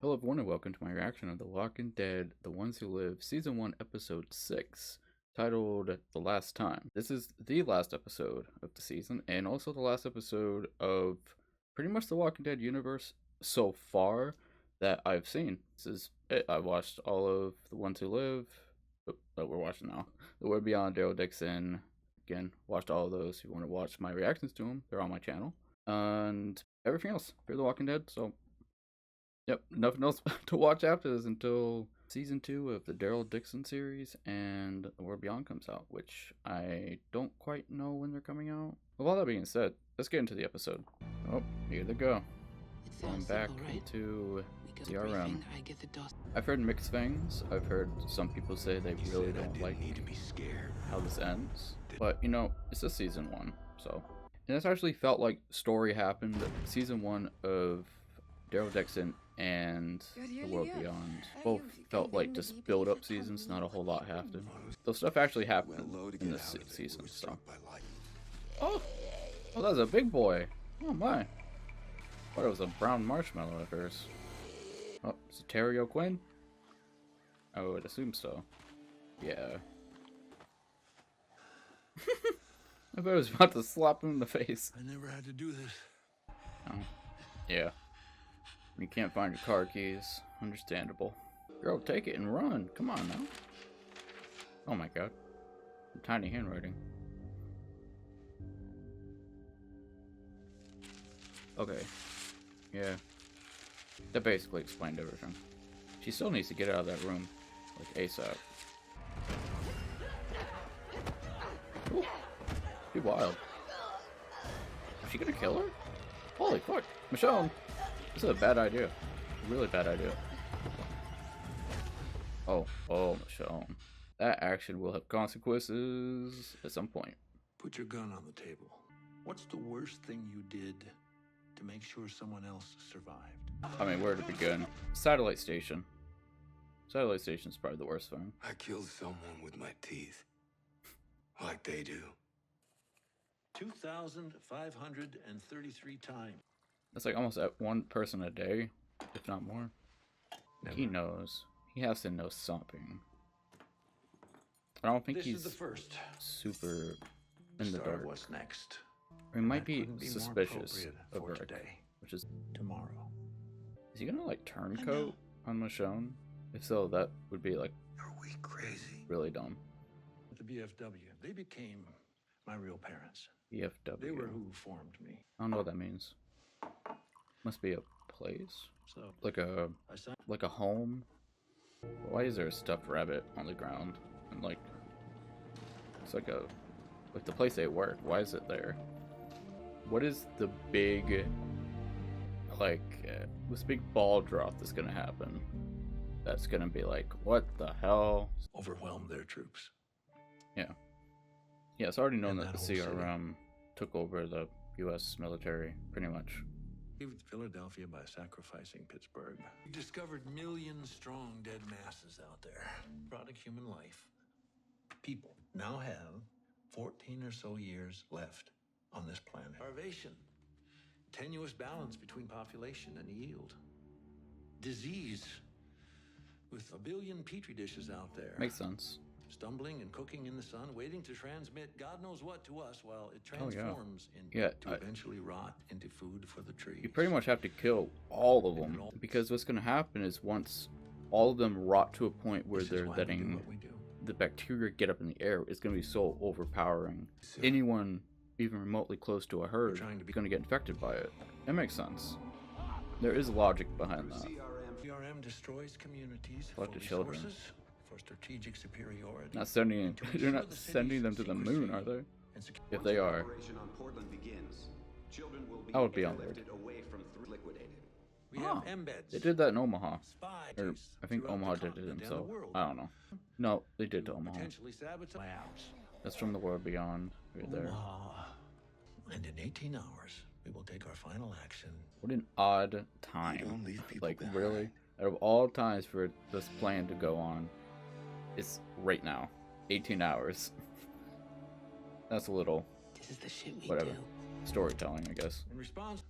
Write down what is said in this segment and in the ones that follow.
Hello everyone and welcome to my reaction of The Walking Dead, The Ones Who Live, Season 1, Episode 6, titled The Last Time. This is the last episode of the season, and also the last episode of pretty much The Walking Dead universe so far that I've seen. This is it. I've watched all of The Ones Who Live, that we're watching now. The Word Beyond, Daryl Dixon. Again, watched all of those. If you want to watch my reactions to them, they're on my channel. And everything else, Fear the Walking Dead, so yep, nothing else to watch after this until season 2 of the Daryl Dixon series and The World Beyond comes out, which I don't quite know when they're coming out. With all that being said, let's get into the episode. Oh, here they go. Going back to CRM. I've heard mixed things. I've heard some people say they really don't like how this ends. But, you know, it's just season 1, so. And this actually felt like story happened. Season 1 of Daryl Dixon and The World Beyond both felt like just build-up seasons, not a whole lot happened. Though stuff actually happened in this season, so. Oh, that's a big boy. Oh my. Thought it was a brown marshmallow at first. Oh, is it Terry O'Quinn? I would assume so. Yeah. I thought I was about to slap him in the face. I never had to do this. Oh, yeah. You can't find your car keys. Understandable. Girl, take it and run. Come on now. Oh my god. Tiny handwriting. Okay. Yeah. That basically explained everything. She still needs to get out of that room. Like ASAP. Ooh. Be wild. Is she gonna kill her? Holy fuck. Michonne! This is a bad idea. A really bad idea. Oh, Michonne. That action will have consequences at some point. Put your gun on the table. What's the worst thing you did to make sure someone else survived? I mean, where to begin? Satellite station. Satellite station's probably the worst thing. I killed someone with my teeth. Like they do. 2,533 times. That's like almost at one person a day, if not more. Never. He knows. He has to know something. I don't think he's the first. super in the dark. What's next? He might be suspicious of her, today. which is Tomorrow. Is he gonna like turncoat on Michonne? If so, that would be like Are we crazy? really dumb. At the BFW, they became my real parents. BFW. They were who formed me. I don't know what that means. Must be a place, So like a home. Why is there a stuffed rabbit on the ground? And like, it's like the place they work. Why is it there? What is the big, this big ball drop that's gonna happen? That's gonna be like, what the hell? overwhelmed their troops. Yeah, it's already known And that the that whole city. CRM took over the U.S. military, pretty much. Saved Philadelphia by sacrificing Pittsburgh. We discovered million-strong dead masses out there. Product human life. People now have 14 or so years left on this planet. Starvation. Tenuous balance between population and yield. Disease. With a billion petri dishes out there. Makes sense. Stumbling and cooking in the sun, waiting to transmit God knows what to us while it Oh, yeah. transforms to eventually rot into food for the trees. You pretty much have to kill all of them, because what's going to happen is once all of them rot to a point where This is they're why we do letting what we do. the bacteria get up in the air, it's going to be so overpowering. Anyone even remotely close to a herd is going to get infected by it. It makes sense. There is logic behind that. CRM destroys communities Like for the children. resources, for strategic superiority. Not sending to they're ensure not the sending them city's to the moon, secrecy are they? and security. If they are, Operation on Portland begins. Children will be I would be on board. airlifted away from liquidated. We have Huh. embeds. They did that in Omaha. Spies Or I think throughout the Omaha did it continent and the himself. world. I don't know. No, they did to Omaha. Potentially sabotage labs. That's from The World Beyond, right there. Omaha. And in 18 hours, we will take our final action. What an odd You time. don't leave people Like, behind. really? Out of all times for this plan to go on, it's right now. 18 hours. That's a little, This is the shit we whatever. do. Storytelling, I guess. In response,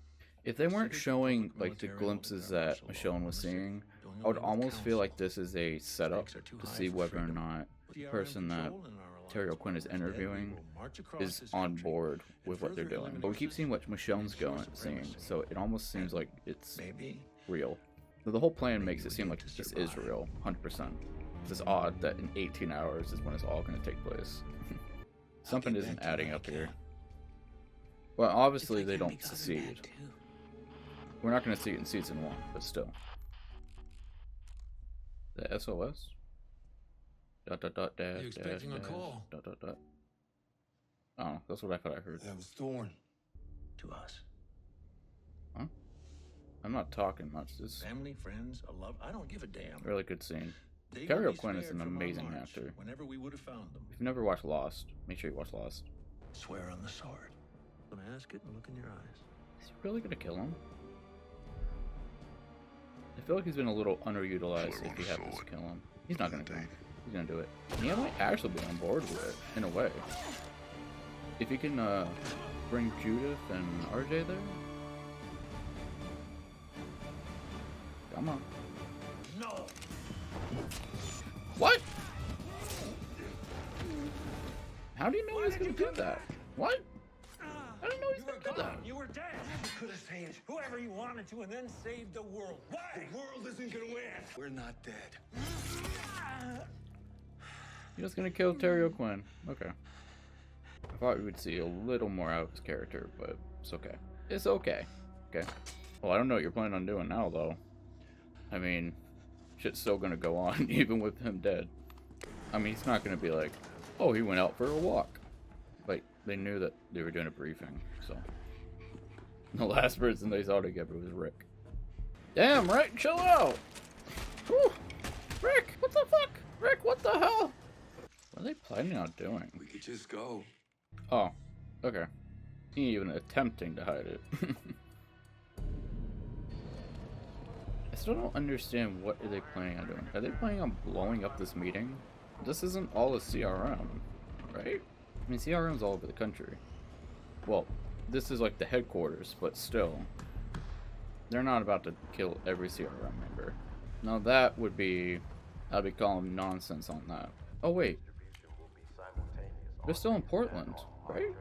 If they weren't showing like the glimpses that Michonne was seeing, I would almost feel like this is a setup to see whether or not the person that Terry O'Quinn is interviewing is on board with what they're doing. But we keep seeing what Michonne's seeing, so it almost seems like it's real. So the whole plan makes it seem like this is real, 100%. It's odd that in 18 hours is when it's all going to take place. Something isn't adding up here. Well, obviously they don't succeed. We're not going to see it in season 1, but still. The SOS? Dot dot dot dash. You expecting a call? Dot dot dot. Oh, that's what I thought I heard. That was Thorn. To us. Huh? I'm not talking much. This Family, friends, a love. I don't give a damn. really good scene. They Terry would be O'Quinn is spared an from our amazing march actor. Whenever we would have found them. If you've never watched Lost, make sure you watch Lost. Swear on the sword. Don't ask it and look in your eyes. Is he really gonna kill him? I feel like he's been a little underutilized if he happens to kill him. He's not gonna kill him. He's gonna do it. And he might actually be on board with it, in a way. If he can bring Judith and RJ there. Come on. No! What? How do you know he's gonna do that? What? I didn't know he's gonna do that. You were dead! You could have saved whoever you wanted to and then saved the world. Why? The world isn't gonna win. We're not dead. You're just gonna kill Terry O'Quinn. Okay. I thought we would see a little more out of his character, but it's okay. It's okay. Okay. Well, I don't know what you're planning on doing now, though. I mean, shit's still gonna go on, even with him dead. I mean, he's not gonna be like, oh, he went out for a walk. Like, they knew that they were doing a briefing, so. The last person they saw together was Rick. Damn, Rick, chill out! Whew. Rick, what the fuck? Rick, what the hell? What are they planning on doing? We could just go. Oh, okay. He ain't even attempting to hide it. I still don't understand what are they planning on doing. Are they planning on blowing up this meeting? This isn't all a CRM, right? I mean, CRM's all over the country. Well, this is like the headquarters, but still. They're not about to kill every CRM member. Now that would be... I'd be calling nonsense on that. Oh wait. They're still in Portland, right?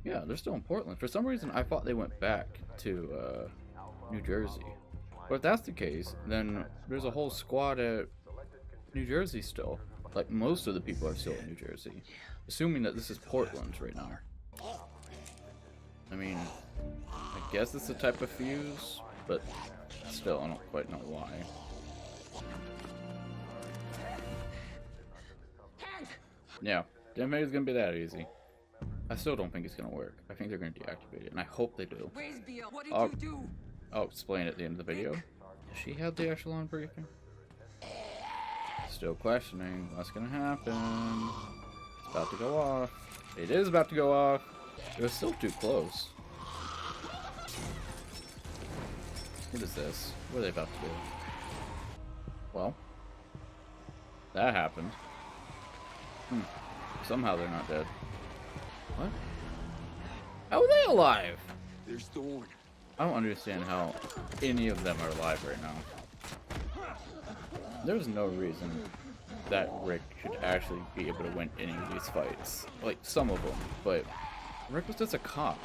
Yeah, they're still in Portland. For some reason, I thought they went back to New Jersey. But if that's the case, then there's a whole squad at New Jersey still. Like, most of the people are still in New Jersey. Assuming that this is Portland right now. I mean, I guess it's a type of fuse, but still, I don't quite know why. Yeah, didn't think it's gonna be that easy. I still don't think it's gonna work. I think they're gonna deactivate it, and I hope they do. What did you do? I'll explain at the end of the video. Does she have the echelon briefing? Still questioning what's gonna happen. It's about to go off. It is about to go off. It was still too close. What is this? What are they about to do? Well, that happened. Somehow they're not dead. What? How are they alive? There's Thorn. I don't understand how any of them are alive right now. There's no reason that Rick should actually be able to win any of these fights. Like, some of them, but Rick was just a cop.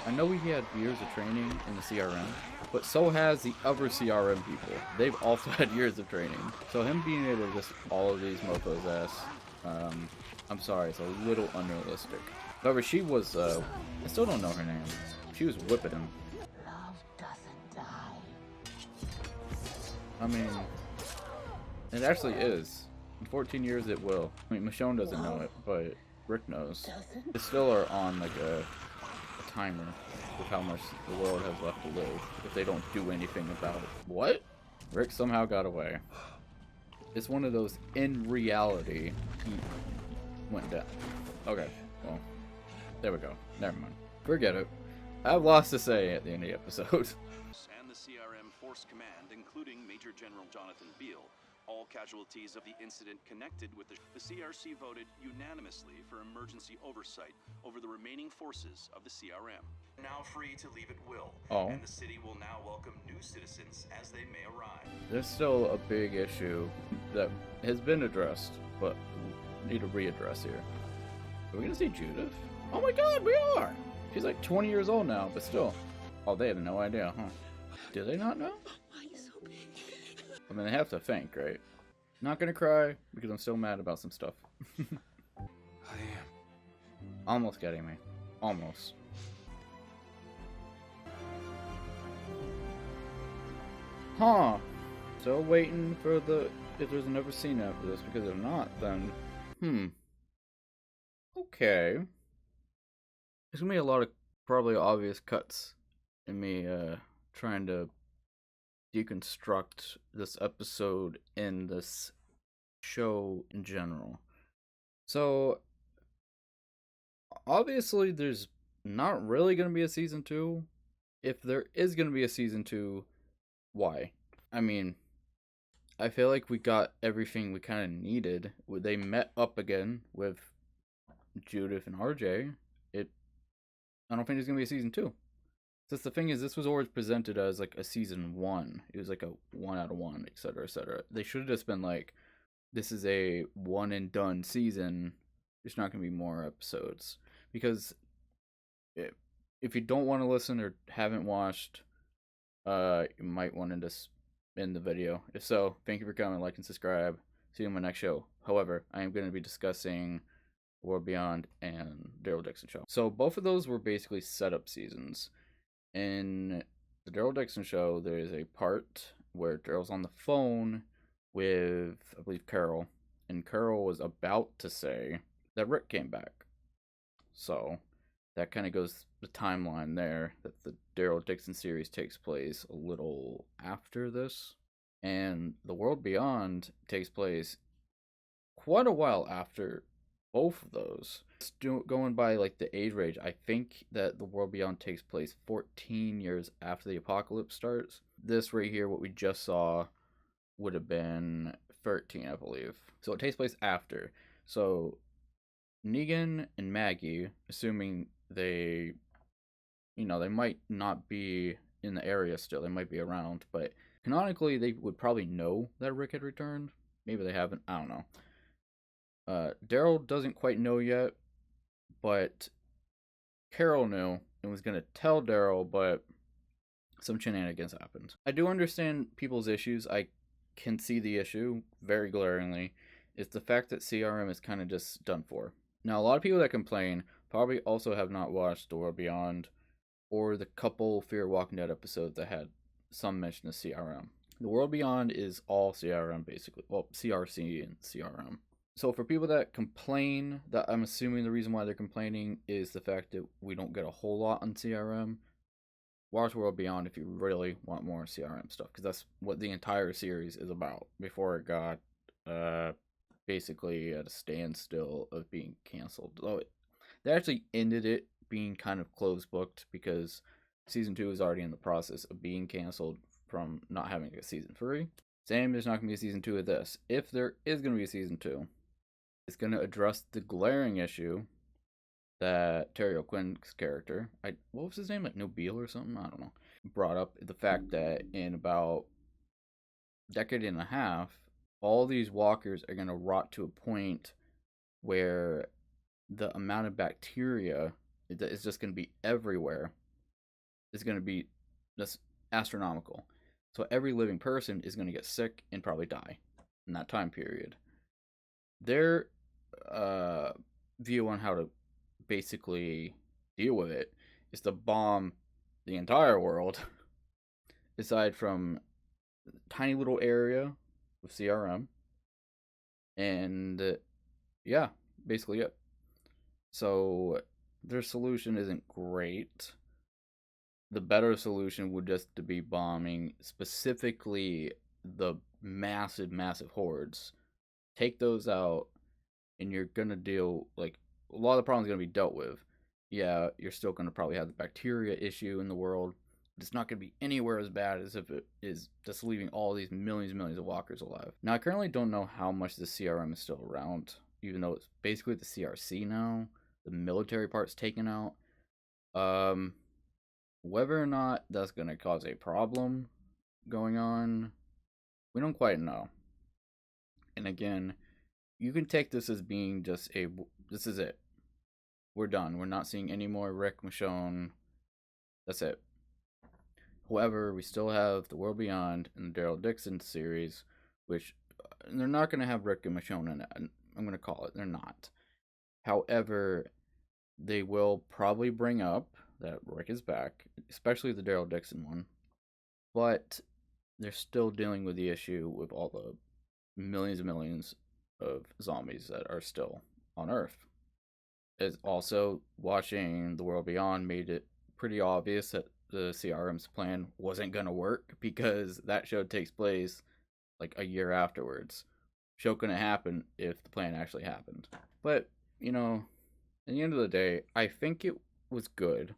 I know he had years of training in the CRM, but so has the other CRM people. They've also had years of training. So him being able to just all of these mofos ass, I'm sorry, it's a little unrealistic. However, she was, I still don't know her name. She was whipping him. Love doesn't die. I mean, it actually is. In 14 years it will. I mean, Michonne doesn't know it, but Rick knows. They still are on like a timer with how much the world has left to live if they don't do anything about it. What? Rick somehow got away. It's one of those, in reality, he went down. Okay, well, there we go. Never mind. Forget it. I have lots to say at the end of the episode. And the CRM Force Command, including Major General Jonathan Beale, all casualties of the incident connected with the CRC voted unanimously for emergency oversight over the remaining forces of the CRM. Now free to leave at will, and the city will now welcome new citizens as they may arrive. There's still a big issue that has been addressed, but we need to readdress here. Are we gonna see Judith? Oh my god, we are! She's like 20 years old now, but still. Oh, they have no idea, huh? Do they not know? I mean, they have to think, right? Not gonna cry, because I'm still mad about some stuff. I am. Almost getting me. Almost. Huh. Still waiting for if there's another scene after this, because if not, then... Okay. There's gonna be a lot of probably obvious cuts in me, trying to deconstruct this episode and this show in general. So, obviously, there's not really going to be a season 2. If there is going to be a season 2, why? I mean, I feel like we got everything we kind of needed. They met up again with Judith and RJ. I don't think there's going to be a season 2. Since the thing is, this was always presented as like a season 1. It was like a 1 out of 1, etc., etc. They should have just been like, this is a one and done season. There's not going to be more episodes. Because if you don't want to listen or haven't watched, you might want to just end the video. If so, thank you for coming, like, and subscribe. See you in my next show. However, I am going to be discussing World Beyond and Daryl Dixon Show. So both of those were basically setup seasons. In the Daryl Dixon Show, there is a part where Daryl's on the phone with, I believe, Carol. And Carol was about to say that Rick came back. So that kind of goes the timeline there, that the Daryl Dixon series takes place a little after this. And the World Beyond takes place quite a while after both of those. Going by like the age range, I think that the World Beyond takes place 14 years after the apocalypse starts. This right here, what we just saw, would have been 13, I believe. So it takes place after. So Negan and Maggie, assuming they might not be in the area still, they might be around, but canonically they would probably know that Rick had returned. Maybe they haven't, I don't know. Daryl doesn't quite know yet, but Carol knew and was going to tell Daryl, but some shenanigans happened. I do understand people's issues. I can see the issue very glaringly. It's the fact that CRM is kind of just done for. Now, a lot of people that complain probably also have not watched The World Beyond or the couple Fear Walking Dead episodes that had some mention of CRM. The World Beyond is all CRM, basically. Well, CRC and CRM. So for people that complain, that I'm assuming the reason why they're complaining is the fact that we don't get a whole lot on CRM. Watch World Beyond if you really want more CRM stuff, because that's what the entire series is about before it got basically at a standstill of being canceled. So they actually ended it being kind of closed booked because season 2 is already in the process of being canceled from not having a season 3. Same, there's not going to be a season 2 of this. If there is going to be a season 2, it's going to address the glaring issue that Terry O'Quinn's character, what was his name, like Nobile or something? I don't know. Brought up the fact that in about a decade and a half, all these walkers are going to rot to a point where the amount of bacteria that is just going to be everywhere is going to be just astronomical. So every living person is going to get sick and probably die in that time period. Their view on how to basically deal with it is to bomb the entire world, aside from a tiny little area with CRM, and yeah, basically it. So their solution isn't great. The better solution would just to be bombing specifically the massive hordes. Take those out, and you're gonna deal, like, a lot of the problems are gonna be dealt with. Yeah, you're still gonna probably have the bacteria issue in the world, it's not going to be anywhere as bad as if it is just leaving all these millions and millions of walkers alive. Now, I currently don't know how much the CRM is still around, even though it's basically the CRC now. The military part's taken out. Whether or not that's going to cause a problem going on, we don't quite know. And again, you can take this as being just this is it. We're done. We're not seeing any more Rick Michonne. That's it. However, we still have The World Beyond and the Daryl Dixon series, which they're not going to have Rick and Michonne in it. I'm going to call it. They're not. However, they will probably bring up that Rick is back, especially the Daryl Dixon one. But they're still dealing with the issue with all the millions and millions of zombies that are still on Earth. It's also, watching The World Beyond made it pretty obvious that the CRM's plan wasn't going to work, because that show takes place like a year afterwards. Show couldn't happen if the plan actually happened. But, at the end of the day, I think it was good.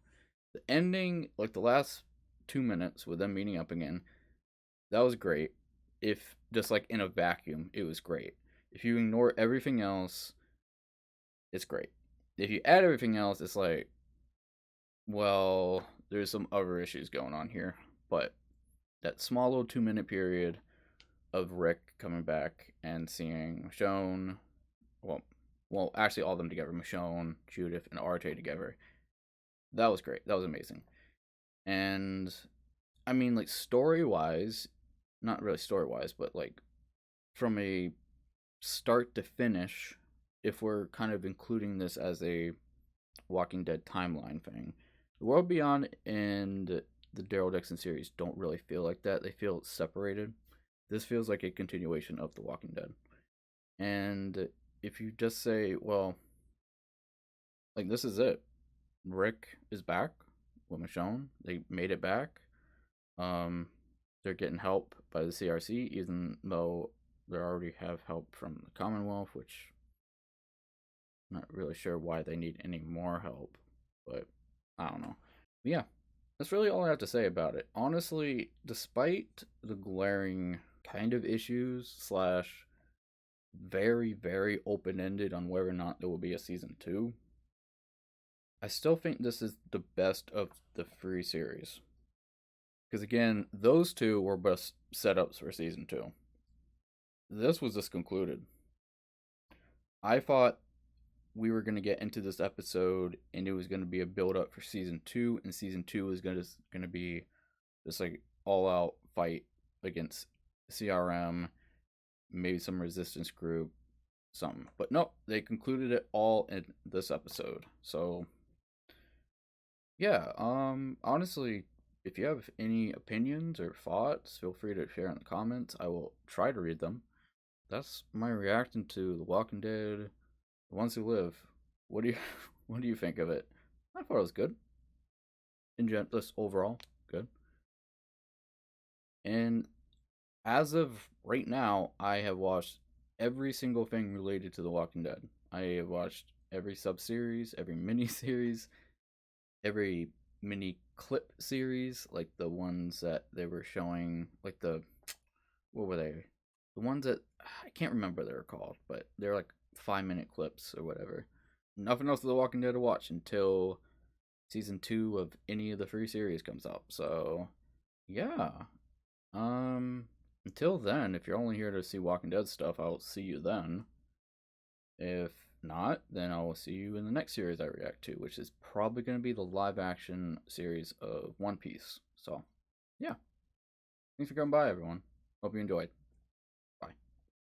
The ending, like the last 2 minutes with them meeting up again, that was great. If just like in a vacuum, it was great. If you ignore everything else, it's great. If you add everything else, it's like, well, there's some other issues going on here. But that small little 2-minute period of Rick coming back and seeing Michonne, well, actually all of them together, Michonne, Judith, and RJ together, that was great. That was amazing. And I mean, like, story-wise, not really story-wise, but like from a start to finish, if we're kind of including this as a Walking Dead timeline thing, The World Beyond and the Daryl Dixon series don't really feel like that. They feel separated. This feels like a continuation of The Walking Dead. And if you just say, well, like, this is it. Rick is back with Michonne. They made it back. They're getting help by the CRC, even though they already have help from the Commonwealth, which I'm not really sure why they need any more help, but I don't know. But yeah, that's really all I have to say about it. Honestly, despite the glaring kind of issues slash very, very open-ended on whether or not there will be a season 2, I still think this is the best of the 3 series. Because again, those 2 were best setups for season 2. This was just concluded. I thought we were going to get into this episode and it was going to be a build up for season 2, and season 2 was going to be just like all out fight against CRM, maybe some resistance group, something. But no, they concluded it all in this episode. So yeah, honestly, if you have any opinions or thoughts, feel free to share in the comments. I will try to read them. That's my reaction to The Walking Dead, The Ones Who Live. What do you think of it? I thought it was good. Just overall, good. And as of right now, I have watched every single thing related to The Walking Dead. I have watched every sub-series, every mini-series, every mini clip series, like the ones that they were showing, like what were they? The ones that, I can't remember what they were called, but they're like 5-minute clips or whatever. Nothing else of The Walking Dead to watch until season 2 of any of the 3 series comes out. So, yeah. Until then, if you're only here to see Walking Dead stuff, I'll see you then. If not, then I will see you in the next series I react to, which is probably going to be the live action series of One Piece. So, yeah. Thanks for coming by, everyone. Hope you enjoyed.